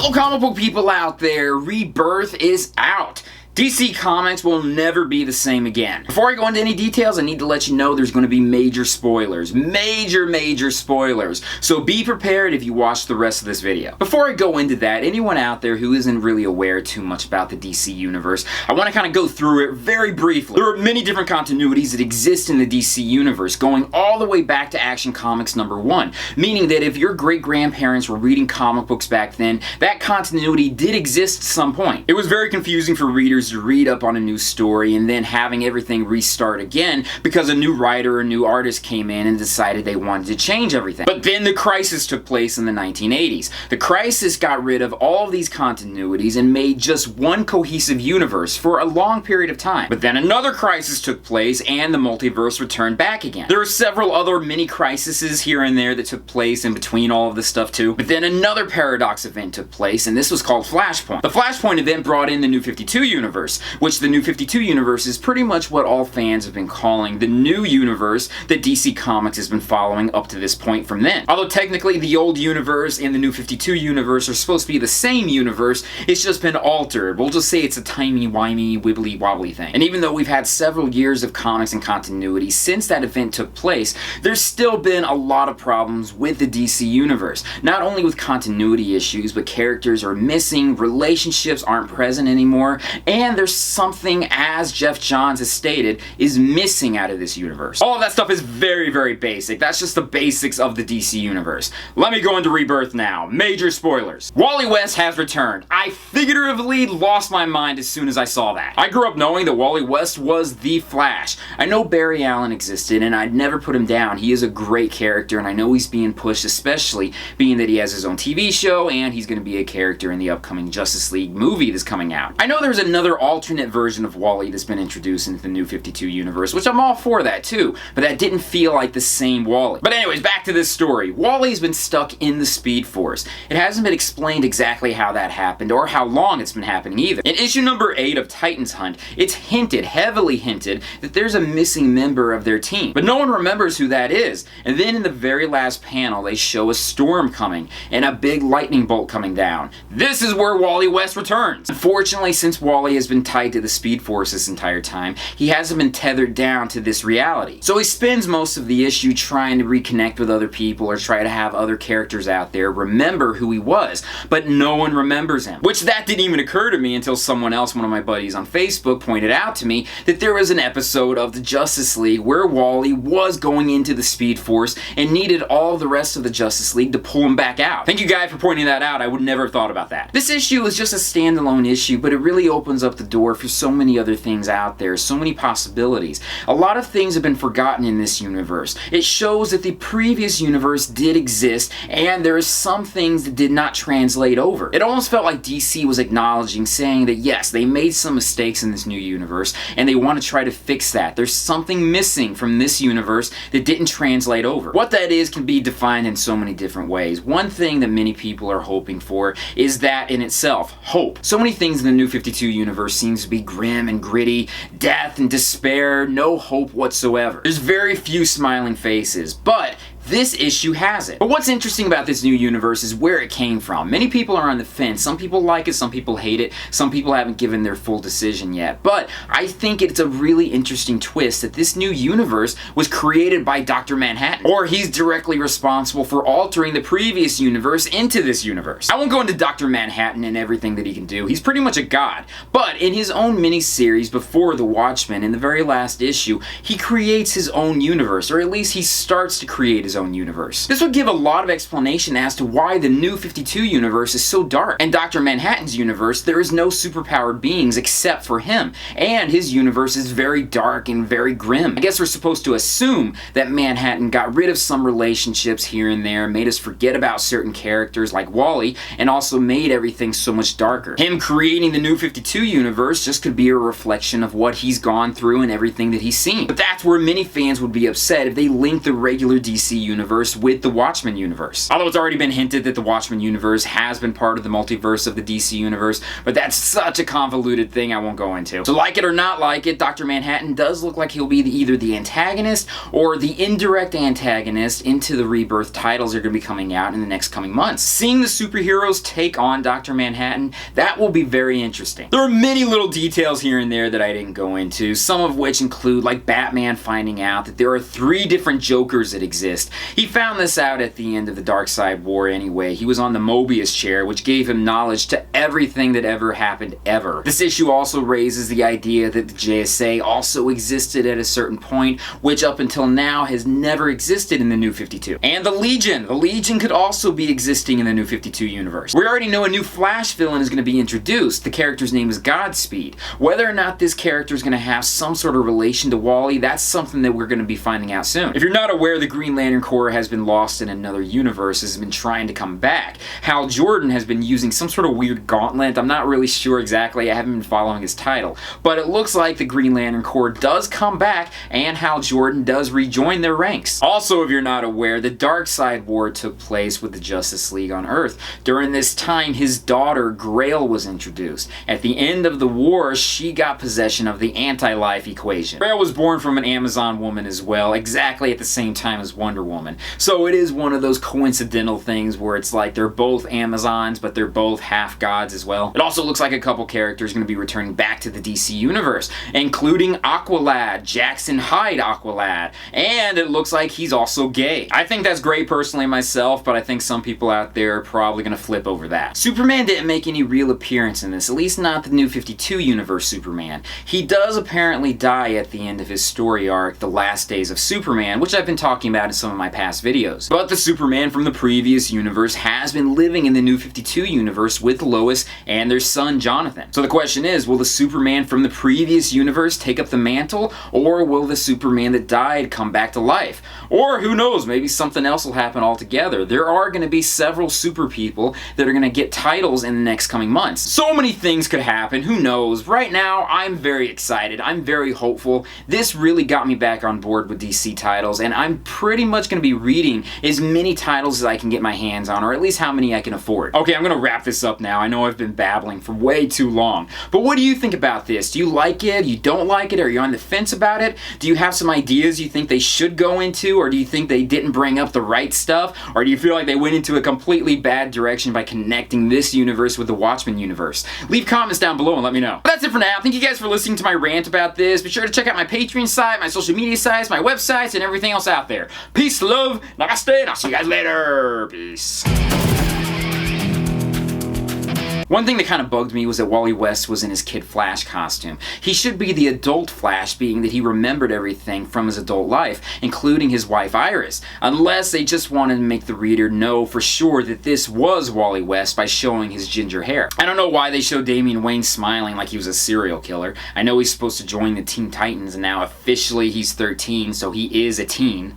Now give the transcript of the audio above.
Hello comic book people out there, Rebirth is out. DC Comics will never be the same again. Before I go into any details, I need to let you know there's going to be major spoilers. Major spoilers. So be prepared if you watch the rest of this video. Before I go into that, anyone out there who isn't really aware too much about the DC universe, I want to kind of go through it very briefly. There are many different continuities that exist in the DC universe, going all the way back to Action Comics #1, meaning that if your great-grandparents were reading comic books back then, that continuity did exist at some point. It was very confusing for readers to read up on a new story and then having everything restart again because a new writer or new artist came in and decided they wanted to change everything. But then the crisis took place in the 1980s. The crisis got rid of all of these continuities and made just one cohesive universe for a long period of time. But then another crisis took place and the multiverse returned back again. There are several other mini crises here and there that took place in between all of this stuff too. But then another paradox event took place, and this was called Flashpoint. The Flashpoint event brought in the New 52 universe, which the New 52 universe is pretty much what all fans have been calling the new universe that DC Comics has been following up to this point from then. Although technically the old universe and the New 52 universe are supposed to be the same universe, it's just been altered. We'll just say it's a timey-wimey, wibbly-wobbly thing. And even though we've had several years of comics and continuity since that event took place, there's still been a lot of problems with the DC universe. Not only with continuity issues, but characters are missing, relationships aren't present anymore, and there's something, as Jeff Johns has stated, is missing out of this universe. All of that stuff is very basic. That's just the basics of the DC universe. Let me go into Rebirth now. Major spoilers. Wally West has returned. I figuratively lost my mind as soon as I saw that. I grew up knowing that Wally West was the Flash. I know Barry Allen existed, and I'd never put him down. He is a great character, and I know he's being pushed, especially being that he has his own TV show, and he's going to be a character in the upcoming Justice League movie that's coming out. I know there's another alternate version of Wally that's been introduced into the New 52 universe, which I'm all for that too, but that didn't feel like the same Wally. But anyways, back to this story. Wally's been stuck in the Speed Force. It hasn't been explained exactly how that happened or how long it's been happening either. In issue number 8 of Titans Hunt, it's hinted, heavily hinted, that there's a missing member of their team, but no one remembers who that is. And then in the very last panel, they show a storm coming and a big lightning bolt coming down. This is where Wally West returns. Unfortunately, since Wally has been tied to the Speed Force this entire time, he hasn't been tethered down to this reality. So he spends most of the issue trying to reconnect with other people or try to have other characters out there remember who he was, but no one remembers him. Which that didn't even occur to me until someone else, one of my buddies on Facebook, pointed out to me that there was an episode of the Justice League where Wally was going into the Speed Force and needed all the rest of the Justice League to pull him back out. Thank you guys for pointing that out. I would never have thought about that. This issue is just a standalone issue, but it really opens up the door for so many other things out there, so many possibilities. A lot of things have been forgotten in this universe. It shows that the previous universe did exist, and there are some things that did not translate over. It almost felt like DC was acknowledging, saying that yes, they made some mistakes in this new universe, and they want to try to fix that. There's something missing from this universe that didn't translate over. What that is can be defined in so many different ways. One thing that many people are hoping for is that in itself, hope. So many things in the New 52 universe seems to be grim and gritty, death and despair, no hope whatsoever. There's very few smiling faces, but this issue has it. But what's interesting about this new universe is where it came from. Many people are on the fence. Some people like it, some people hate it, some people haven't given their full decision yet. But I think it's a really interesting twist that this new universe was created by Dr. Manhattan, or he's directly responsible for altering the previous universe into this universe. I won't go into Dr. Manhattan and everything that he can do. He's pretty much a god. But in his own mini-series before The Watchmen, in the very last issue, he creates his own universe, or at least he starts to create his own universe. This would give a lot of explanation as to why the New 52 universe is so dark. And Dr. Manhattan's universe, there is no superpowered beings except for him, and his universe is very dark and very grim. I guess we're supposed to assume that Manhattan got rid of some relationships here and there, made us forget about certain characters like Wally, and also made everything so much darker. Him creating the New 52 universe just could be a reflection of what he's gone through and everything that he's seen. But that's where many fans would be upset if they linked the regular DC universe with the Watchmen universe. Although it's already been hinted that the Watchmen universe has been part of the multiverse of the DC universe, but that's such a convoluted thing I won't go into. So like it or not like it, Dr. Manhattan does look like he'll be either the antagonist or the indirect antagonist into the Rebirth titles that are going to be coming out in the next coming months. Seeing the superheroes take on Dr. Manhattan, that will be very interesting. There are many little details here and there that I didn't go into, some of which include like Batman finding out that there are 3 different Jokers that exist. He found this out at the end of the Darkseid War anyway. He was on the Mobius chair, which gave him knowledge to everything that ever happened ever. This issue also raises the idea that the JSA also existed at a certain point, which up until now has never existed in the New 52. And the Legion! The Legion could also be existing in the New 52 universe. We already know a new Flash villain is going to be introduced. The character's name is Godspeed. Whether or not this character is going to have some sort of relation to Wally, that's something that we're going to be finding out soon. If you're not aware, the Green Lantern Corps has been lost in another universe, has been trying to come back. Hal Jordan has been using some sort of weird gauntlet. I'm not really sure exactly. I haven't been following his title. But it looks like the Green Lantern Corps does come back and Hal Jordan does rejoin their ranks. Also, if you're not aware, the Darkseid War took place with the Justice League on Earth. During this time, his daughter Grail was introduced. At the end of the war, she got possession of the anti-life equation. Grail was born from an Amazon woman as well, exactly at the same time as Wonder Woman. So it is one of those coincidental things where it's like they're both Amazons, but they're both half gods as well. It also looks like a couple characters are going to be returning back to the DC universe, including Aqualad, Jackson Hyde Aqualad, and it looks like he's also gay. I think that's great personally myself, but I think some people out there are probably going to flip over that. Superman didn't make any real appearance in this, at least not the New 52 universe Superman. He does apparently die at the end of his story arc, The Last Days of Superman, which I've been talking about in some of my past videos. But the Superman from the previous universe has been living in the New 52 universe with Lois and their son Jonathan. So the question is, will the Superman from the previous universe take up the mantle, or will the Superman that died come back to life? Or who knows, maybe something else will happen altogether. There are going to be several super people that are going to get titles in the next coming months. So many things could happen, who knows? Right now, I'm very excited. I'm very hopeful. This really got me back on board with DC titles, and I'm pretty much going to be reading as many titles as I can get my hands on, or at least how many I can afford. Okay, I'm going to wrap this up now. I know I've been babbling for way too long, but what do you think about this? Do you like it? You don't like it? Are you on the fence about it? Do you have some ideas you think they should go into, or do you think they didn't bring up the right stuff, or do you feel like they went into a completely bad direction by connecting this universe with the Watchmen universe? Leave comments down below and let me know. But that's it for now. Thank you guys for listening to my rant about this. Be sure to check out my Patreon site, my social media sites, my websites, and everything else out there. Peace, love, namaste, and I'll see you guys later. Peace. One thing that kind of bugged me was that Wally West was in his Kid Flash costume. He should be the adult Flash, being that he remembered everything from his adult life, including his wife Iris, unless they just wanted to make the reader know for sure that this was Wally West by showing his ginger hair. I don't know why they showed Damian Wayne smiling like he was a serial killer. I know he's supposed to join the Teen Titans, and now officially he's 13, so he is a teen.